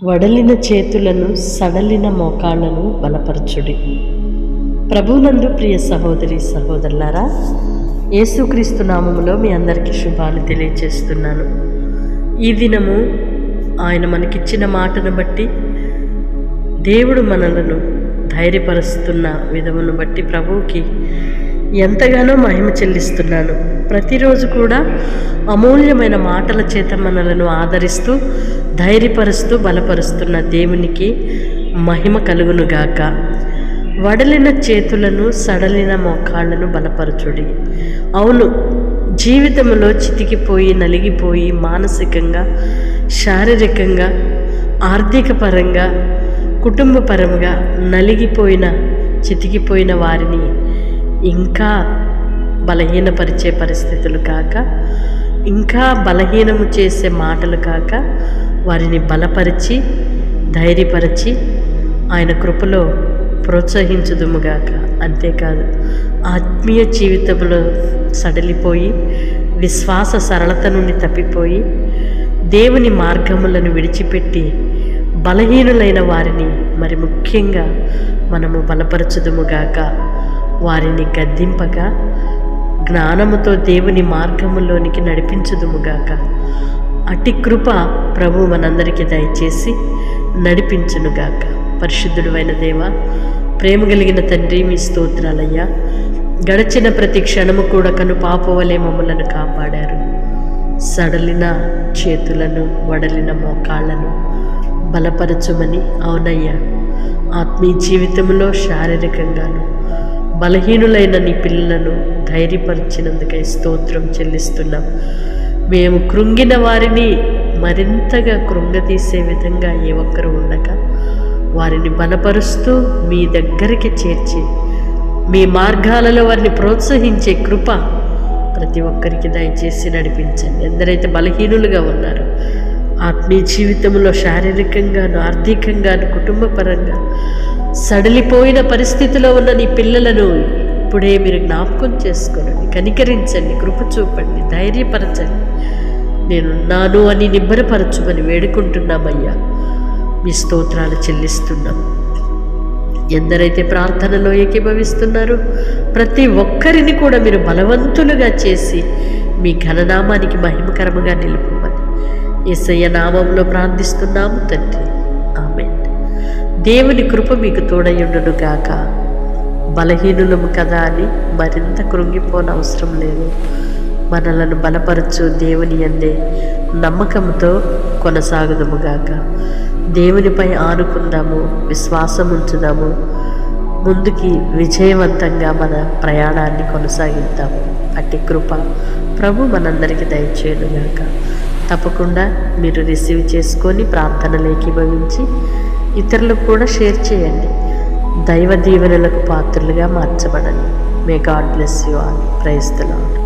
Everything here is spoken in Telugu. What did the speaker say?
వడలిన చేతులను సడలిన మోకాళ్లను బలపరచుడి. ప్రభునందు ప్రియ సహోదరి సహోదరులారా, యేసుక్రీస్తు నామములో మీ అందరికీ శుభాలు తెలియజేస్తున్నాను. ఈ దినము ఆయన మనకిచ్చిన మాటను బట్టి, దేవుడు మనలను ధైర్యపరుస్తున్న విధమును బట్టి ప్రభువుకి ఎంతగానో మహిమ చెల్లిస్తున్నాను. ప్రతిరోజు కూడా అమూల్యమైన మాటల చేత మనలను ఆదరిస్తూ ధైర్యపరుస్తూ బలపరుస్తున్న దేవునికి మహిమ కలుగునుగాక. వడలిన చేతులను సడలిన మోకాళ్లను బలపరచుడి. అవును, జీవితంలో చితికిపోయి నలిగిపోయి మానసికంగా, శారీరకంగా, ఆర్థిక పరంగా, కుటుంబపరంగా నలిగిపోయిన చితికిపోయిన వారిని ఇంకా బలహీనపరిచే పరిస్థితులు కాక, ఇంకా బలహీనము చేసే మాటలు కాక, వారిని బలపరిచి ధైర్యపరిచి ఆయన కృపలో ప్రోత్సహించుదుముగాక. అంతేకాదు, ఆత్మీయ జీవితంలో సడలిపోయి విశ్వాస సరళత నుండి తప్పిపోయి దేవుని మార్గములను విడిచిపెట్టి బలహీనులైన వారిని మరి ముఖ్యంగా మనము బలపరచుదుముగాక. వారిని గద్దింపక జ్ఞానముతో దేవుని మార్గములోనికి నడిపించుదుముగాక. అట్టి కృప ప్రభు మనందరికీ దయచేసి నడిపించునుగాక. పరిశుద్ధుడు అయిన దేవ, ప్రేమ కలిగిన తండ్రి, మీ స్తోత్రాలయ్యా. గడిచిన ప్రతి క్షణము కూడా కను పాపవలే మమ్మలను కాపాడారు. సడలిన చేతులను వడలిన మోకాళ్లను బలపరచుమని. అవునయ్యా, ఆత్మీయ జీవితంలో శారీరకంగాను బలహీనులైన నీ పిల్లలను ధైర్యపరిచినందుకై స్తోత్రం చెల్లిస్తున్నాం. మేము కృంగిన వారిని మరింతగా కృంగతీసే విధంగా ఏ ఒక్కరు ఉండక వారిని బలపరుస్తూ మీ దగ్గరికి చేర్చి మీ మార్గాలలో వారిని ప్రోత్సహించే కృప ప్రతి ఒక్కరికి దయచేసి నడిపించండి. ఎందరైతే బలహీనులుగా ఉన్నారో, ఆత్మీయ జీవితంలో శారీరకంగాను ఆర్థికంగాను కుటుంబపరంగా సడలిపోయిన పరిస్థితిలో ఉన్న నీ పిల్లలను ఇప్పుడే మీరు జ్ఞాపకం చేసుకోనండి, కనికరించండి, కృప చూపండి, ధైర్యపరచండి. నేను నాను అని నిబ్బరపరచుమని వేడుకుంటున్నామయ్యా. మీ స్తోత్రాలు చెల్లిస్తున్నాం. ఎందరైతే ప్రార్థనలో ఏకీభవిస్తున్నారో ప్రతి ఒక్కరిని కూడా మీరు బలవంతులుగా చేసి మీ ఘననామానికి మహిమకరముగా నిలుపుమని యేసయ్య నామంలో ప్రార్థిస్తున్నాము తండ్రి. ఆమేన్. దేవుని కృప మీకు తోడయుండునుగాక. బలహీనులము కదా అని మరింత కృంగిపోనవసరం లేదు. మనలను బలపరచు దేవుని యందే నమ్మకంతో కొనసాగుదముగాక. దేవునిపై ఆనుకుందాము, విశ్వాసం ఉంచుదాము, ముందుకి విజయవంతంగా మన ప్రయాణాన్ని కొనసాగిద్దాము. అట్టి కృప ప్రభు మనందరికీ దయచేయునుగాక. తప్పకుండా మీరు రిసీవ్ చేసుకొని ప్రార్థనలు ఏకీభవించి ఇతరులకు కూడా షేర్ చేయండి. దైవ దీవెనలకు పాత్రలుగా మార్చబడండి. May God bless you all. Praise the lord.